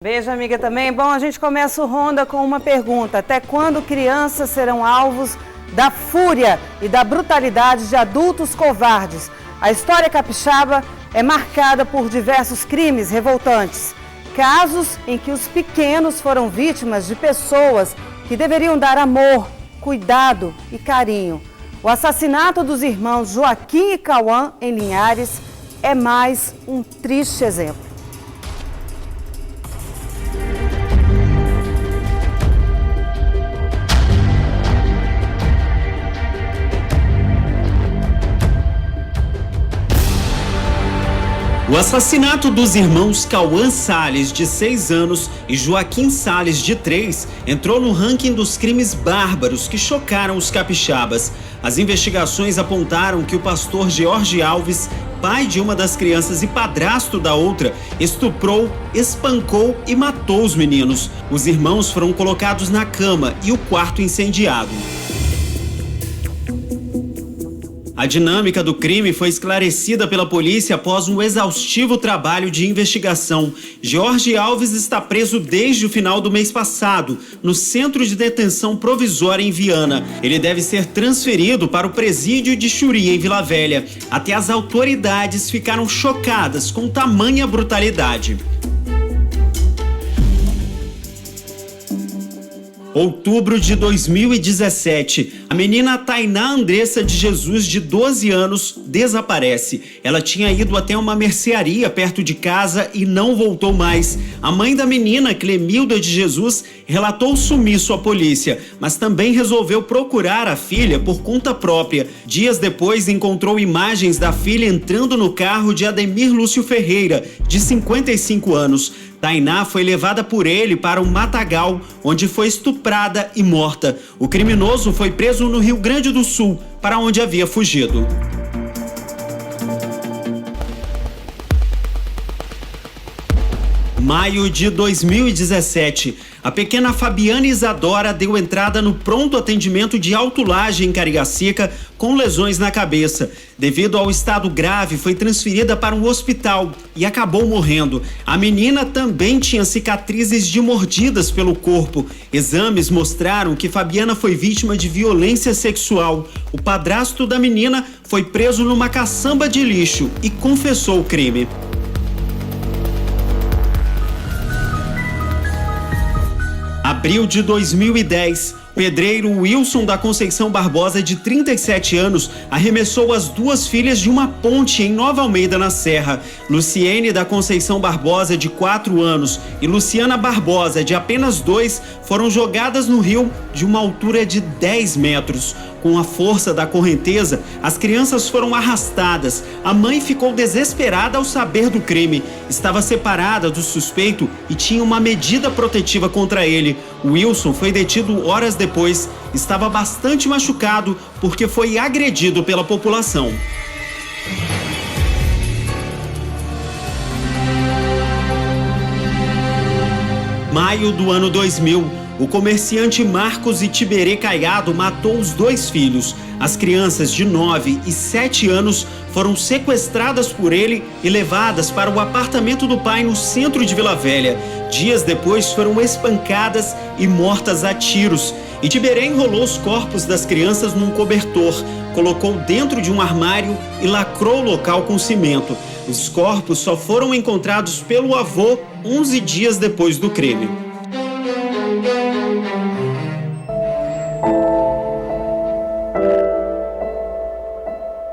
Beijo, amiga, também. Bom, a gente começa o Ronda com uma pergunta. Até quando crianças serão alvos da fúria e da brutalidade de adultos covardes? A história capixaba é marcada por diversos crimes revoltantes. Casos em que os pequenos foram vítimas de pessoas que deveriam dar amor, cuidado e carinho. O assassinato dos irmãos Joaquim e Cauã em Linhares é mais um triste exemplo. O assassinato dos irmãos Cauã Salles, de 6 anos, e Joaquim Salles, de 3, entrou no ranking dos crimes bárbaros que chocaram os capixabas. As investigações apontaram que o pastor Jorge Alves, pai de uma das crianças e padrasto da outra, estuprou, espancou e matou os meninos. Os irmãos foram colocados na cama e o quarto incendiado. A dinâmica do crime foi esclarecida pela polícia após um exaustivo trabalho de investigação. Jorge Alves está preso desde o final do mês passado, no Centro de Detenção Provisória em Viana. Ele deve ser transferido para o presídio de Xuri, em Vila Velha. Até as autoridades ficaram chocadas com tamanha brutalidade. Outubro de 2017, a menina Tainá Andressa de Jesus, de 12 anos, desaparece. Ela tinha ido até uma mercearia perto de casa e não voltou mais. A mãe da menina, Clemilda de Jesus, relatou o sumiço à polícia, mas também resolveu procurar a filha por conta própria. Dias depois, encontrou imagens da filha entrando no carro de Ademir Lúcio Ferreira, de 55 anos. Tainá foi levada por ele para um matagal, onde foi estuprada e morta. O criminoso foi preso no Rio Grande do Sul, para onde havia fugido. Maio de 2017, a pequena Fabiana Isadora deu entrada no pronto atendimento de Alto Laje, em Cariacica, com lesões na cabeça. Devido ao estado grave, foi transferida para um hospital e acabou morrendo. A menina também tinha cicatrizes de mordidas pelo corpo. Exames mostraram que Fabiana foi vítima de violência sexual. O padrasto da menina foi preso numa caçamba de lixo e confessou o crime. Abril de 2010, o pedreiro Wilson da Conceição Barbosa, de 37 anos, arremessou as duas filhas de uma ponte em Nova Almeida, na Serra. Luciene da Conceição Barbosa, de 4 anos, e Luciana Barbosa, de apenas 2, foram jogadas no rio de uma altura de 10 metros. Com a força da correnteza, as crianças foram arrastadas. A mãe ficou desesperada ao saber do crime. Estava separada do suspeito e tinha uma medida protetiva contra ele. Wilson foi detido horas depois. Estava bastante machucado porque foi agredido pela população. Maio do ano 2000. O comerciante Marcos Itiberê Caiado matou os 2 filhos. As crianças de 9 e 7 anos foram sequestradas por ele e levadas para o apartamento do pai no centro de Vila Velha. Dias depois foram espancadas e mortas a tiros. Itiberê enrolou os corpos das crianças num cobertor, colocou dentro de um armário e lacrou o local com cimento. Os corpos só foram encontrados pelo avô 11 dias depois do crime.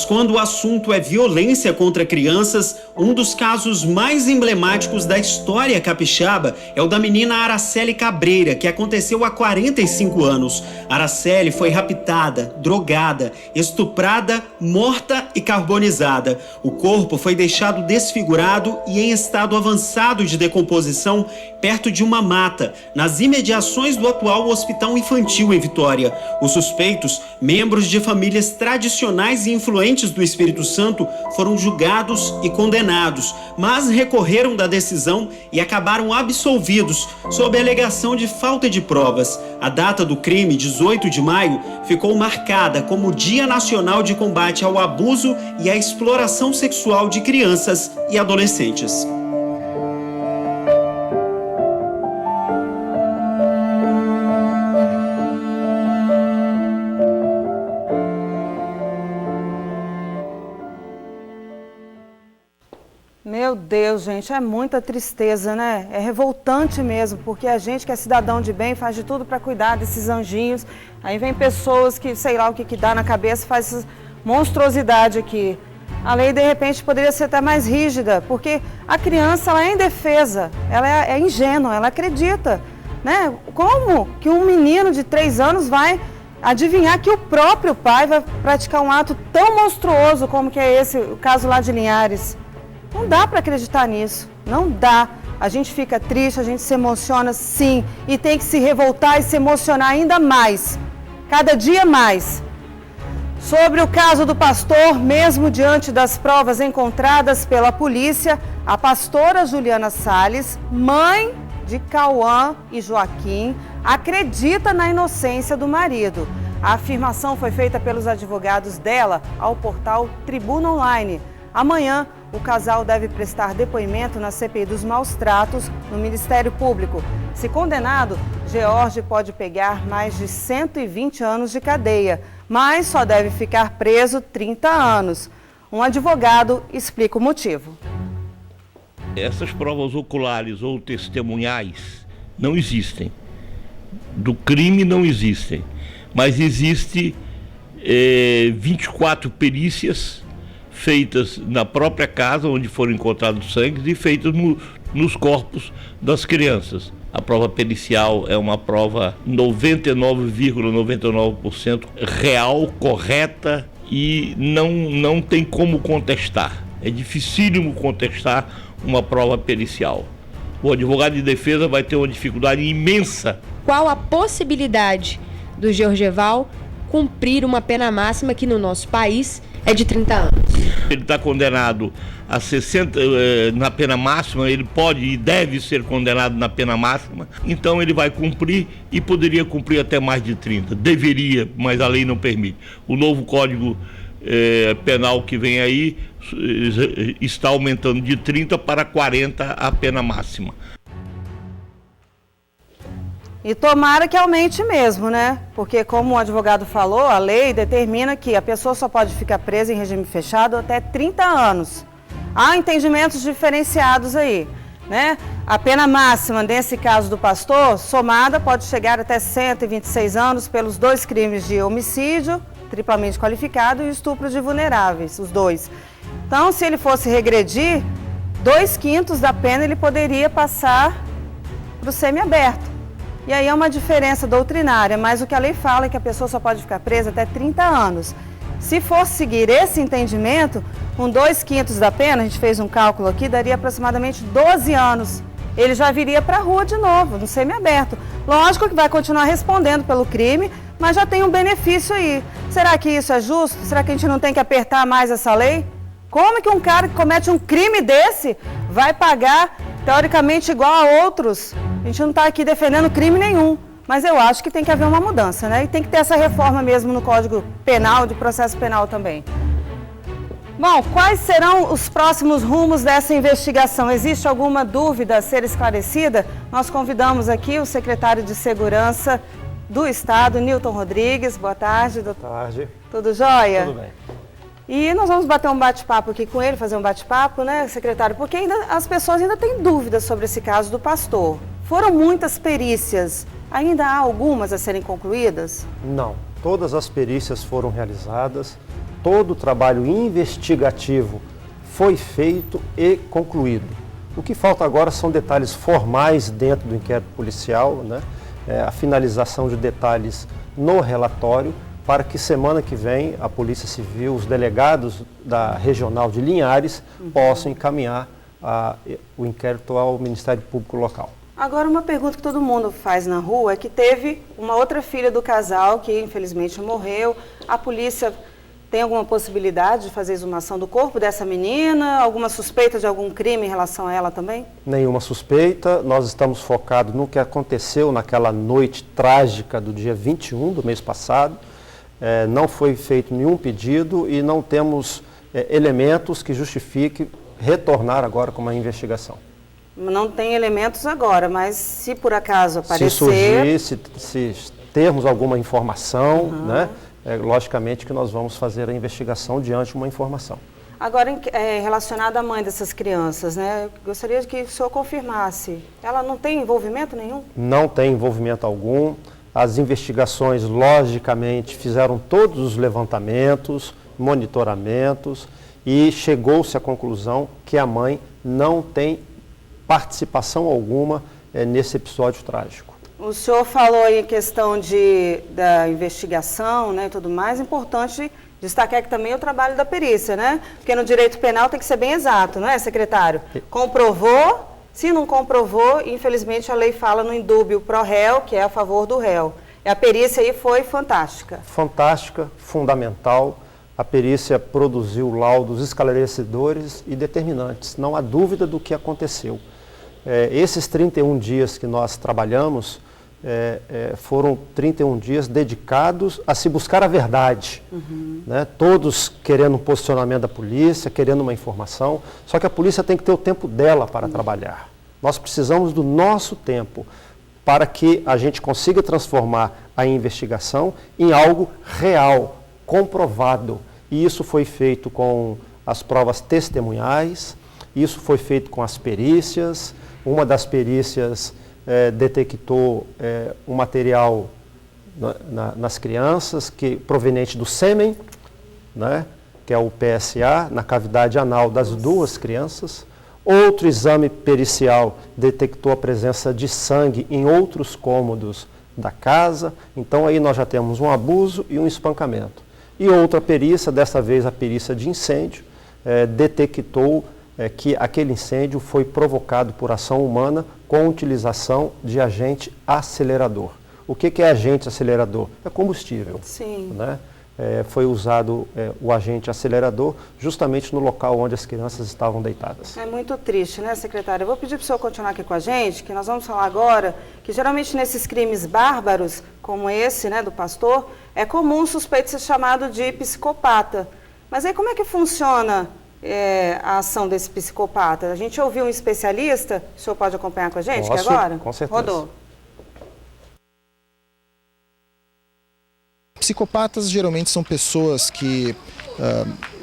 Quando o assunto é violência contra crianças, um dos casos mais emblemáticos da história capixaba é o da menina Araceli Cabreira, que aconteceu há 45 anos. Araceli foi raptada, drogada, estuprada, morta e carbonizada. O corpo foi deixado desfigurado e em estado avançado de decomposição perto de uma mata, nas imediações do atual Hospital Infantil em Vitória. Os suspeitos, membros de famílias tradicionais e influentes do Espírito Santo, foram julgados e condenados, mas recorreram da decisão e acabaram absolvidos sob a alegação de falta de provas. A data do crime, 18 de maio, ficou marcada como Dia Nacional de Combate ao Abuso e à Exploração Sexual de Crianças e Adolescentes. Deus, gente, é muita tristeza, né? É revoltante mesmo, porque a gente que é cidadão de bem faz de tudo para cuidar desses anjinhos. Aí vem pessoas que, sei lá o que dá na cabeça, faz essa monstruosidade aqui. A lei, de repente, poderia ser até mais rígida, porque a criança, ela é indefesa, ela é ingênua, ela acredita, né? Como que um menino de 3 anos vai adivinhar que o próprio pai vai praticar um ato tão monstruoso como que é esse, o caso lá de Linhares? Não dá para acreditar nisso, não dá. A gente fica triste, a gente se emociona sim, e tem que se revoltar e se emocionar ainda mais, cada dia mais. Sobre o caso do pastor, mesmo diante das provas encontradas pela polícia, a pastora Juliana Salles, mãe de Cauã e Joaquim, acredita na inocência do marido. A afirmação foi feita pelos advogados dela ao portal Tribuna Online. Amanhã, o casal deve prestar depoimento na CPI dos maus tratos no Ministério Público. Se condenado, George pode pegar mais de 120 anos de cadeia, mas só deve ficar preso 30 anos. Um advogado explica o motivo. Essas provas oculares ou testemunhais não existem. Do crime não existem, mas existe 24 perícias feitas na própria casa onde foram encontrados sangues e feitas nos corpos das crianças. A prova pericial é uma prova 99,99% real, correta e não tem como contestar. É dificílimo contestar uma prova pericial. O advogado de defesa vai ter uma dificuldade imensa. Qual a possibilidade do Georgeval cumprir uma pena máxima que no nosso país é de 30 anos? Ele está condenado a 60 na pena máxima, ele pode e deve ser condenado na pena máxima, então ele vai cumprir e poderia cumprir até mais de 30. Deveria, mas a lei não permite. O novo Código Penal que vem aí está aumentando de 30 para 40 a pena máxima. E tomara que aumente mesmo, né? Porque, como o advogado falou, a lei determina que a pessoa só pode ficar presa em regime fechado até 30 anos. Há entendimentos diferenciados aí, né? A pena máxima, nesse caso do pastor, somada, pode chegar até 126 anos pelos 2 crimes de homicídio, triplamente qualificado, e estupro de vulneráveis, os 2. Então, se ele fosse regredir, 2/5 da pena ele poderia passar para o semiaberto. E aí é uma diferença doutrinária, mas o que a lei fala é que a pessoa só pode ficar presa até 30 anos. Se for seguir esse entendimento, com 2/5 da pena, a gente fez um cálculo aqui, daria aproximadamente 12 anos. Ele já viria para a rua de novo, no semiaberto. Lógico que vai continuar respondendo pelo crime, mas já tem um benefício aí. Será que isso é justo? Será que a gente não tem que apertar mais essa lei? Como que um cara que comete um crime desse vai pagar, teoricamente, igual a outros? A gente não está aqui defendendo crime nenhum, mas eu acho que tem que haver uma mudança, né? E tem que ter essa reforma mesmo no Código Penal, de processo penal também. Bom, quais serão os próximos rumos dessa investigação? Existe alguma dúvida a ser esclarecida? Nós convidamos aqui o secretário de Segurança do Estado, Nilton Rodrigues. Boa tarde, doutor. Boa tarde. Tudo jóia? Tudo bem. E nós vamos bater um bate-papo aqui com ele, fazer um bate-papo, né, secretário? Porque as pessoas ainda têm dúvidas sobre esse caso do pastor. Foram muitas perícias. Ainda há algumas a serem concluídas? Não. Todas as perícias foram realizadas, todo o trabalho investigativo foi feito e concluído. O que falta agora são detalhes formais dentro do inquérito policial, né? A finalização de detalhes no relatório, para que semana que vem a Polícia Civil, os delegados da Regional de Linhares, possam encaminhar o inquérito ao Ministério Público local. Agora, uma pergunta que todo mundo faz na rua é que teve uma outra filha do casal que infelizmente morreu. A polícia tem alguma possibilidade de fazer exumação do corpo dessa menina? Alguma suspeita de algum crime em relação a ela também? Nenhuma suspeita. Nós estamos focados no que aconteceu naquela noite trágica do dia 21 do mês passado. Não foi feito nenhum pedido e não temos elementos que justifiquem retornar agora com uma investigação. Não tem elementos agora, mas se por acaso aparecer... Se surgir, se termos alguma informação, né, logicamente que nós vamos fazer a investigação diante de uma informação. Agora, relacionado à mãe dessas crianças, né? Gostaria que o senhor confirmasse. Ela não tem envolvimento nenhum? Não tem envolvimento algum. As investigações, logicamente, fizeram todos os levantamentos, monitoramentos e chegou-se à conclusão que a mãe não tem participação alguma nesse episódio trágico. O senhor falou em questão da investigação, né, e tudo mais. Importante destacar aqui também o trabalho da perícia, né? Porque no direito penal tem que ser bem exato, não é, secretário? Comprovou, se não comprovou, infelizmente a lei fala no indúbio pro réu, que é a favor do réu. E a perícia aí foi fantástica. Fantástica, fundamental. A perícia produziu laudos esclarecedores e determinantes. Não há dúvida do que aconteceu. Esses 31 dias que nós trabalhamos foram 31 dias dedicados a se buscar a verdade. Né? Todos querendo um posicionamento da polícia, querendo uma informação, só que a polícia tem que ter o tempo dela para trabalhar. Nós precisamos do nosso tempo para que a gente consiga transformar a investigação em algo real, comprovado. E isso foi feito com as provas testemunhais, isso foi feito com as perícias. Uma das perícias detectou um material nas crianças proveniente do sêmen, né, que é o PSA, na cavidade anal das duas crianças. Outro exame pericial detectou a presença de sangue em outros cômodos da casa. Então aí nós já temos um abuso e um espancamento. E outra perícia, dessa vez a perícia de incêndio, detectou que aquele incêndio foi provocado por ação humana com utilização de agente acelerador. O que é agente acelerador? É combustível. Sim. Né? Foi usado o agente acelerador justamente no local onde as crianças estavam deitadas. É muito triste, né, secretária? Eu vou pedir para o senhor continuar aqui com a gente, que nós vamos falar agora que geralmente nesses crimes bárbaros, como esse, né, do pastor, é comum o suspeito ser chamado de psicopata. Mas aí como é que funciona a ação desse psicopata? A gente ouviu um especialista, o senhor pode acompanhar com a gente agora? Com certeza. Rodou. Psicopatas geralmente são pessoas que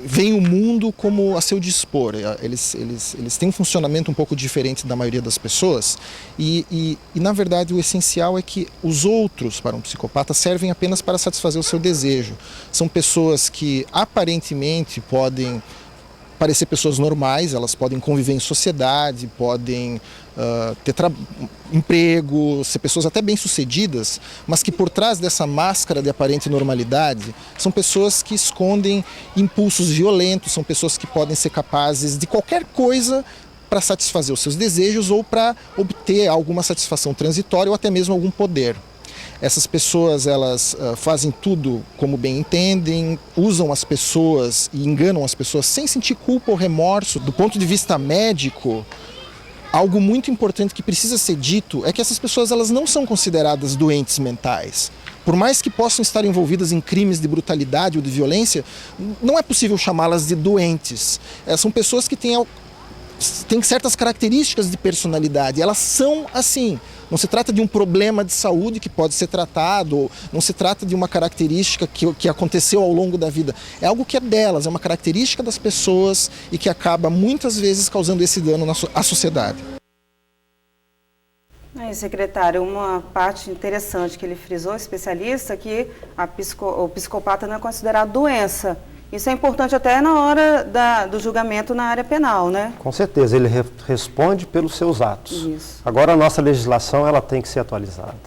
veem o mundo como a seu dispor. Eles têm um funcionamento um pouco diferente da maioria das pessoas e, na verdade, o essencial é que os outros, para um psicopata, servem apenas para satisfazer o seu desejo. São pessoas que aparentemente podem parecer pessoas normais, elas podem conviver em sociedade, podem ter emprego, ser pessoas até bem-sucedidas, mas que por trás dessa máscara de aparente normalidade são pessoas que escondem impulsos violentos, são pessoas que podem ser capazes de qualquer coisa para satisfazer os seus desejos ou para obter alguma satisfação transitória ou até mesmo algum poder. Essas pessoas, elas fazem tudo como bem entendem, usam as pessoas e enganam as pessoas sem sentir culpa ou remorso. Do ponto de vista médico, algo muito importante que precisa ser dito é que essas pessoas elas não são consideradas doentes mentais. Por mais que possam estar envolvidas em crimes de brutalidade ou de violência, não é possível chamá-las de doentes. São pessoas que têm certas características de personalidade, elas são assim. Não se trata de um problema de saúde que pode ser tratado, ou não se trata de uma característica que aconteceu ao longo da vida. É algo que é delas, é uma característica das pessoas e que acaba muitas vezes causando esse dano à sociedade. Aí, secretário, uma parte interessante que ele frisou, especialista, que o psicopata não é considerado doença. Isso é importante até na hora do julgamento na área penal, né? Com certeza, ele responde pelos seus atos. Isso. Agora, a nossa legislação ela tem que ser atualizada.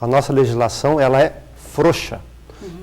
A nossa legislação ela é frouxa.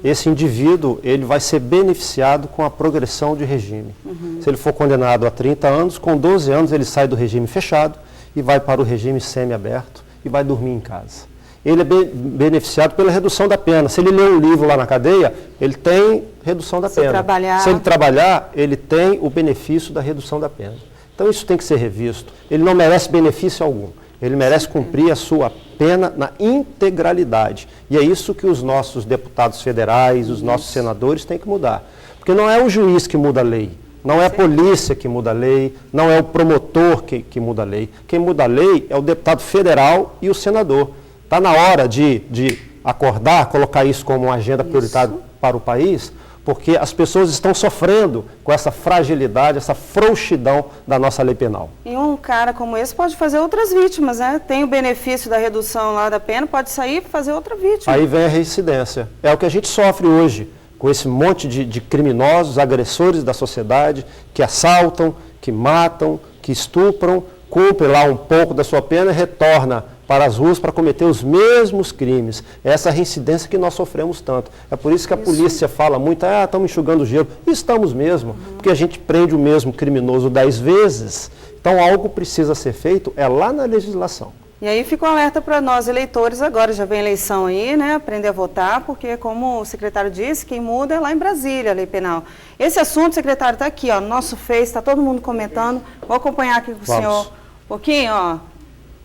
Esse indivíduo ele vai ser beneficiado com a progressão de regime. Se ele for condenado a 30 anos, com 12 anos ele sai do regime fechado e vai para o regime semiaberto e vai dormir em casa. Ele é beneficiado pela redução da pena. Se ele ler um livro lá na cadeia, ele tem redução da pena. Se ele trabalhar, ele tem o benefício da redução da pena. Então isso tem que ser revisto. Ele não merece benefício algum. Ele merece cumprir a sua pena na integralidade. E é isso que os nossos deputados federais, os nossos senadores têm que mudar. Porque não é o juiz que muda a lei, não é a polícia que muda a lei, não é o promotor que muda a lei. Quem muda a lei é o deputado federal e o senador. Está na hora de acordar, colocar isso como uma agenda prioritária para o país, porque as pessoas estão sofrendo com essa fragilidade, essa frouxidão da nossa lei penal. E um cara como esse pode fazer outras vítimas, né? Tem o benefício da redução lá da pena, pode sair e fazer outra vítima. Aí vem a reincidência. É o que a gente sofre hoje, com esse monte de criminosos, agressores da sociedade, que assaltam, que matam, que estupram, cumpre lá um pouco da sua pena e retorna para as ruas para cometer os mesmos crimes. É essa reincidência que nós sofremos tanto. É por isso que a polícia fala muito, estamos enxugando gelo. E estamos mesmo, porque a gente prende o mesmo criminoso 10 vezes. Então algo precisa ser feito, é lá na legislação. E aí fica um alerta para nós eleitores agora, já vem eleição aí, né, aprender a votar, porque como o secretário disse, quem muda é lá em Brasília, a lei penal. Esse assunto, secretário, está aqui, ó, no nosso Face, está todo mundo comentando, vou acompanhar aqui com o senhor um pouquinho, ó.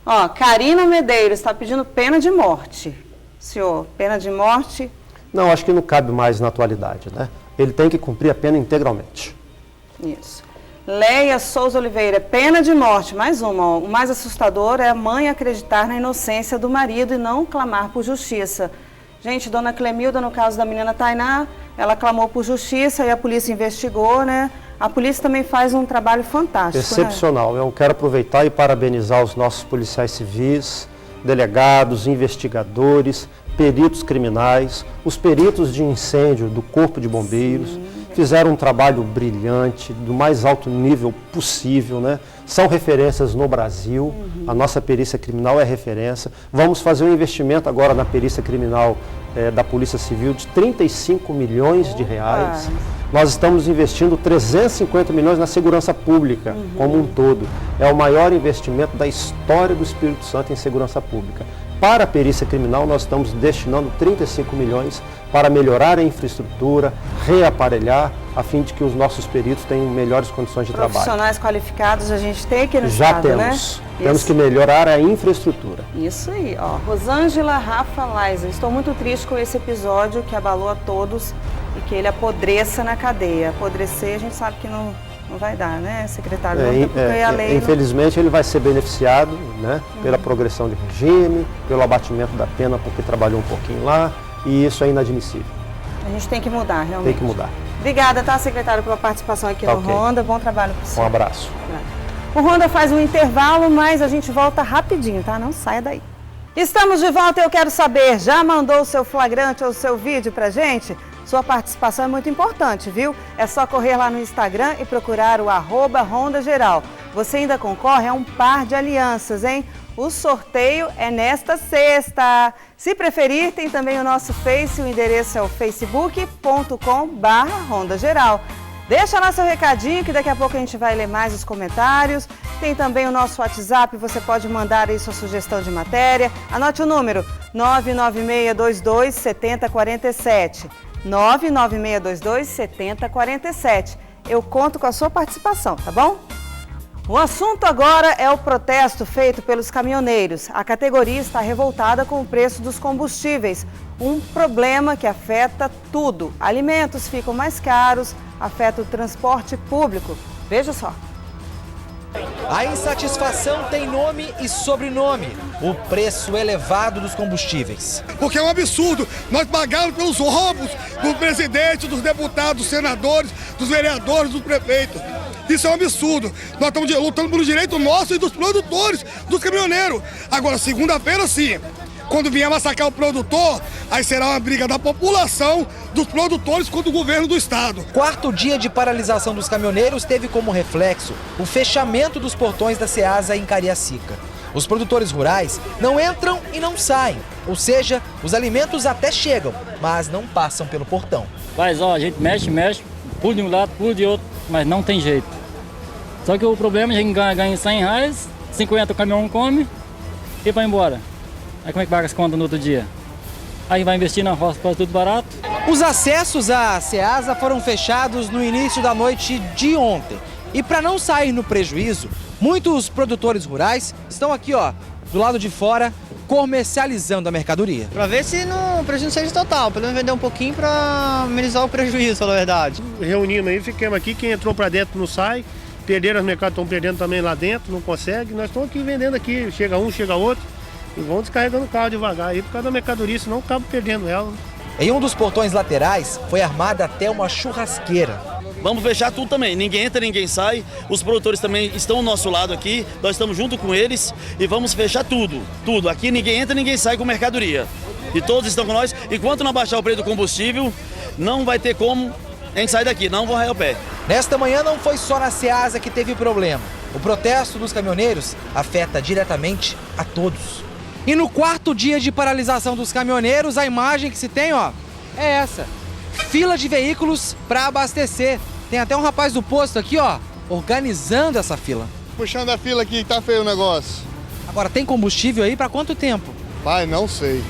Ó, Karina Medeiros está pedindo pena de morte. Senhor, pena de morte? Não, acho que não cabe mais na atualidade, né? Ele tem que cumprir a pena integralmente. Isso. Leia Souza Oliveira, pena de morte, mais uma. Ó. O mais assustador é a mãe acreditar na inocência do marido e não clamar por justiça. Gente, dona Clemilda, no caso da menina Tainá, ela clamou por justiça e a polícia investigou, né? A polícia também faz um trabalho fantástico. Excepcional. Né? Eu quero aproveitar e parabenizar os nossos policiais civis, delegados, investigadores, peritos criminais, os peritos de incêndio do Corpo de Bombeiros. Sim. Fizeram um trabalho brilhante, do mais alto nível possível, né? São referências no Brasil, a nossa perícia criminal é referência. Vamos fazer um investimento agora na perícia criminal da Polícia Civil de 35 milhões de reais. Nós estamos investindo 350 milhões na segurança pública como um todo. É o maior investimento da história do Espírito Santo em segurança pública. Para a perícia criminal, nós estamos destinando 35 milhões para melhorar a infraestrutura, reaparelhar, a fim de que os nossos peritos tenham melhores condições de trabalho. Profissionais qualificados a gente tem aqui no Já estado, temos. Né? Temos que melhorar a infraestrutura. Isso aí, ó. Rosângela Rafa Laiza, estou muito triste com esse episódio que abalou a todos e que ele apodreça na cadeia. Apodrecer, a gente sabe que não vai dar, né, secretário? A lei infelizmente ele vai ser beneficiado, né, pela progressão de regime, pelo abatimento da pena porque trabalhou um pouquinho lá, e isso é inadmissível. A gente tem que mudar, realmente. Tem que mudar. Obrigada, tá, secretário, pela participação aqui no Ronda. Bom trabalho para você. Um abraço. O Ronda faz um intervalo, mas a gente volta rapidinho, tá? Não saia daí. Estamos de volta e eu quero saber, já mandou o seu flagrante ou o seu vídeo pra gente? Sua participação é muito importante, viu? É só correr lá no Instagram e procurar o @RondaGeral. Você ainda concorre a um par de alianças, hein? O sorteio é nesta sexta. Se preferir, tem também o nosso Face, o endereço é o facebook.com/RondaGeral. Deixa lá seu recadinho que daqui a pouco a gente vai ler mais os comentários. Tem também o nosso WhatsApp, você pode mandar aí sua sugestão de matéria. Anote o número 99622 7047. 99622 7047. Eu conto com a sua participação, tá bom? O assunto agora é o protesto feito pelos caminhoneiros. A categoria está revoltada com o preço dos combustíveis, um problema que afeta tudo. Alimentos ficam mais caros, afeta o transporte público. Veja só. A insatisfação tem nome e sobrenome: o preço elevado dos combustíveis. Porque é um absurdo nós pagarmos pelos roubos do presidente, dos deputados, dos senadores, dos vereadores, dos prefeitos. Isso é um absurdo. Nós estamos lutando pelo direito nosso e dos produtores, dos caminhoneiros. Agora, segunda-feira, sim, quando vier massacrar o produtor, aí será uma briga da população, dos produtores contra o governo do estado. Quarto dia de paralisação dos caminhoneiros teve como reflexo o fechamento dos portões da Ceasa em Cariacica. Os produtores rurais não entram e não saem, ou seja, os alimentos até chegam, mas não passam pelo portão. Mas ó, a gente mexe, pula de um lado, pula de outro, mas não tem jeito. Só que o problema é que a gente ganha 100 reais, 50 o caminhão come e vai embora. Aí como é que paga as contas no outro dia? Aí vai investir na roça, faz tudo barato. Os acessos à Ceasa foram fechados no início da noite de ontem. E para não sair no prejuízo, muitos produtores rurais estão aqui, ó, do lado de fora, comercializando a mercadoria. Para ver se o prejuízo não seja total, pelo menos vender um pouquinho para amenizar o prejuízo, na verdade. Reunimos aí, ficamos aqui, quem entrou para dentro não sai, perderam os mercados, estão perdendo também lá dentro, não consegue. Nós estamos aqui vendendo aqui, chega um, chega outro. E vão descarregando o carro devagar aí por causa da mercadoria, senão acaba perdendo ela. Em um dos portões laterais foi armada até uma churrasqueira. Vamos fechar tudo também, ninguém entra, ninguém sai, os produtores também estão ao nosso lado aqui, nós estamos junto com eles e vamos fechar tudo, tudo. Aqui ninguém entra, ninguém sai com mercadoria. E todos estão com nós, enquanto não baixar o preço do combustível, não vai ter como a gente sair daqui, não vão arraiar o pé. Nesta manhã não foi só na Ceasa que teve problema. O protesto dos caminhoneiros afeta diretamente a todos. E no quarto dia de paralisação dos caminhoneiros, a imagem que se tem, ó, é essa. Fila de veículos para abastecer. Tem até um rapaz do posto aqui, ó, organizando essa fila. Puxando a fila aqui, tá feio o negócio. Agora, tem combustível aí para quanto tempo? Pai, não sei.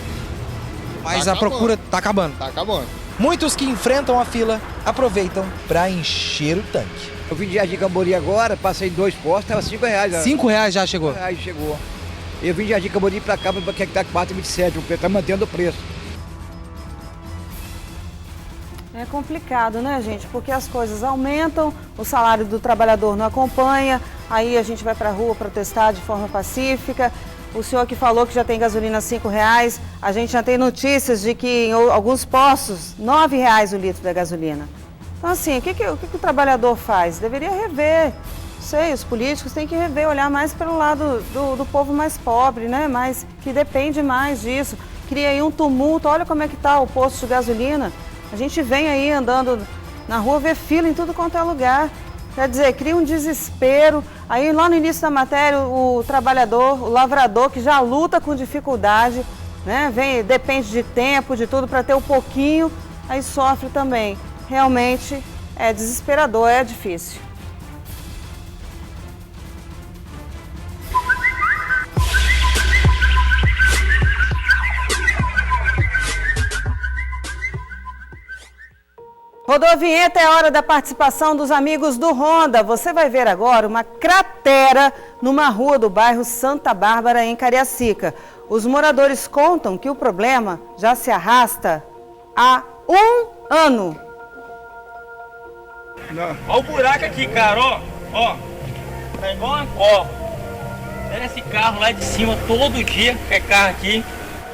Mas tá a procura tá acabando. Tá acabando. Muitos que enfrentam a fila aproveitam para encher o tanque. Eu vim de Jardim Cambori agora, passei em 2 postos, tava R$5. R$5 já chegou? R$5 chegou. Eu vim de Jardim Cambori para cá, para que tá 4,27, o tá mantendo o preço. É complicado, né, gente? Porque as coisas aumentam, o salário do trabalhador não acompanha, aí a gente vai para a rua protestar de forma pacífica. O senhor que falou que já tem gasolina R$5, a gente já tem notícias de que em alguns postos, R$9 o litro da gasolina. Então, assim, o que o trabalhador faz? Deveria rever. Não sei, os políticos têm que rever, olhar mais pelo lado do povo mais pobre, né? Mais, que depende mais disso. Cria aí um tumulto, olha como é que está o posto de gasolina. A gente vem aí andando na rua, vê fila em tudo quanto é lugar. Quer dizer, cria um desespero. Aí lá no início da matéria, o trabalhador, o lavrador, que já luta com dificuldade, né? Depende de tempo, de tudo, para ter um pouquinho, aí sofre também. Realmente é desesperador, é difícil. Rodou a vinheta, é hora da participação dos amigos do Ronda. Você vai ver agora uma cratera numa rua do bairro Santa Bárbara, em Cariacica. Os moradores contam que o problema já se arrasta há 1 ano. Olha o buraco aqui, cara, ó. Tá igual uma cova. Desce carro lá de cima todo dia, que é carro aqui.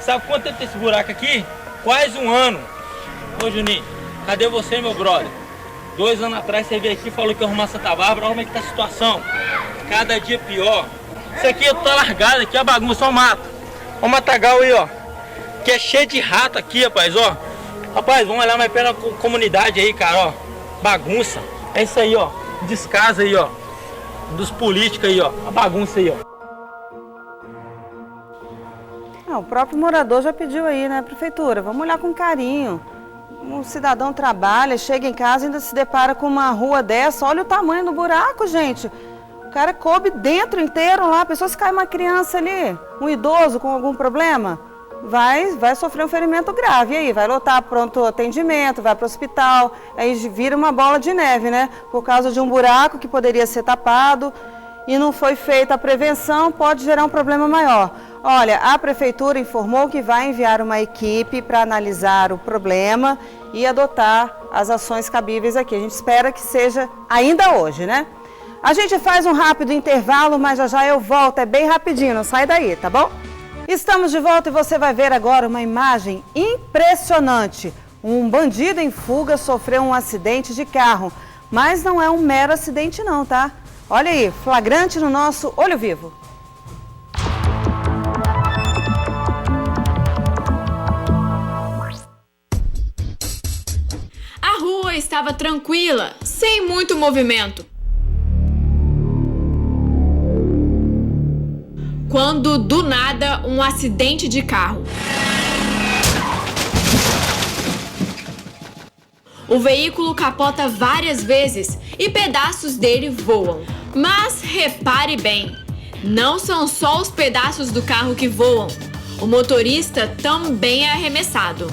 Sabe quanto tempo tem esse buraco aqui? Quase 1 ano. Ô, Juninho. Cadê você, meu brother? 2 anos atrás você veio aqui e falou que ia arrumar Santa Bárbara. Olha como é que tá a situação. Cada dia pior. Isso aqui tá largado, aqui é bagunça, ó o mato. Ó o matagal aí, ó. Que é cheio de rato aqui, rapaz, ó. Rapaz, vamos olhar mais pela comunidade aí, cara, ó. Bagunça. É isso aí, ó. Descaso aí, ó. Dos políticos aí, ó. A bagunça aí, ó. O próprio morador já pediu aí, né, prefeitura? Vamos olhar com carinho. Um cidadão trabalha, chega em casa e ainda se depara com uma rua dessa. Olha o tamanho do buraco, gente. O cara coube dentro inteiro lá. A pessoa, se cai uma criança ali, um idoso com algum problema, vai sofrer um ferimento grave. E aí, vai lotar pronto atendimento, vai para o hospital. Aí vira uma bola de neve, né? Por causa de um buraco que poderia ser tapado e não foi feita a prevenção, pode gerar um problema maior. Olha, a prefeitura informou que vai enviar uma equipe para analisar o problema e adotar as ações cabíveis aqui. A gente espera que seja ainda hoje, né? A gente faz um rápido intervalo, mas já eu volto. É bem rapidinho, não sai daí, tá bom? Estamos de volta e você vai ver agora uma imagem impressionante. Um bandido em fuga sofreu um acidente de carro, mas não é um mero acidente não, tá? Olha aí, flagrante no nosso Olho Vivo. A rua estava tranquila, sem muito movimento. Quando, do nada, um acidente de carro. O veículo capota várias vezes e pedaços dele voam. Mas repare bem, não são só os pedaços do carro que voam. O motorista também é arremessado.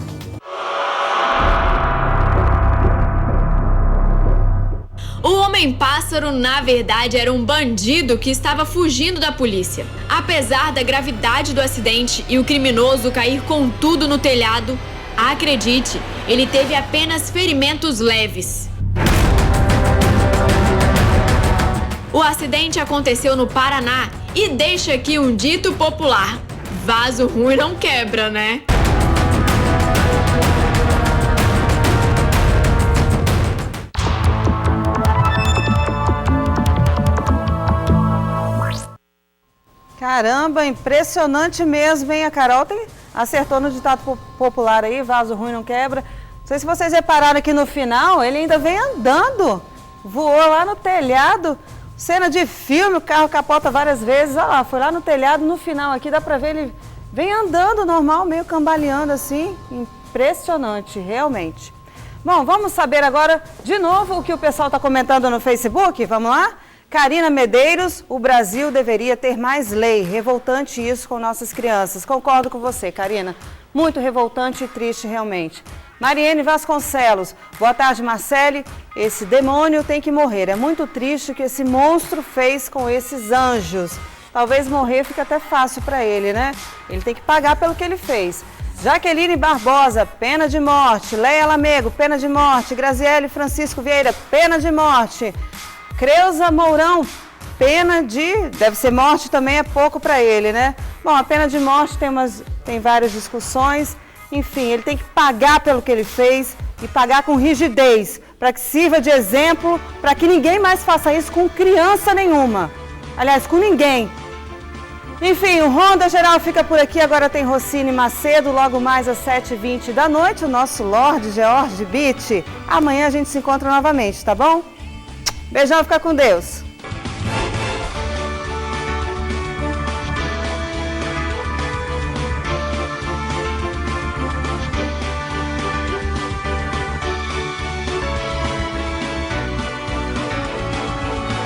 O homem-pássaro, na verdade, era um bandido que estava fugindo da polícia. Apesar da gravidade do acidente e o criminoso cair com tudo no telhado, acredite, ele teve apenas ferimentos leves. O acidente aconteceu no Paraná e deixa aqui um dito popular: vaso ruim não quebra, né? Caramba, impressionante mesmo, hein? A Carol acertou no ditado popular aí, vaso ruim não quebra. Não sei se vocês repararam aqui no final, ele ainda vem andando. Voou lá no telhado. Cena de filme, o carro capota várias vezes. Olha lá, foi lá no telhado, no final aqui dá pra ver ele vem andando normal, meio cambaleando assim. Impressionante, realmente. Bom, vamos saber agora de novo o que o pessoal está comentando no Facebook. Vamos lá? Karina Medeiros, o Brasil deveria ter mais lei. Revoltante isso com nossas crianças. Concordo com você, Karina. Muito revoltante e triste, realmente. Mariene Vasconcelos, boa tarde, Marcele. Esse demônio tem que morrer. É muito triste o que esse monstro fez com esses anjos. Talvez morrer fique até fácil para ele, né? Ele tem que pagar pelo que ele fez. Jaqueline Barbosa, pena de morte. Leia Lamego, pena de morte. Graziele Francisco Vieira, pena de morte. Creuza Mourão, pena de... Deve ser morte também, é pouco para ele, né? Bom, a pena de morte tem várias discussões. Enfim, ele tem que pagar pelo que ele fez e pagar com rigidez, para que sirva de exemplo, para que ninguém mais faça isso com criança nenhuma. Aliás, com ninguém. Enfim, o Ronda Geral fica por aqui, agora tem Rossini Macedo, logo mais às 7h20 da noite, o nosso Lorde George Beat. Amanhã a gente se encontra novamente, tá bom? Beijão, fica com Deus.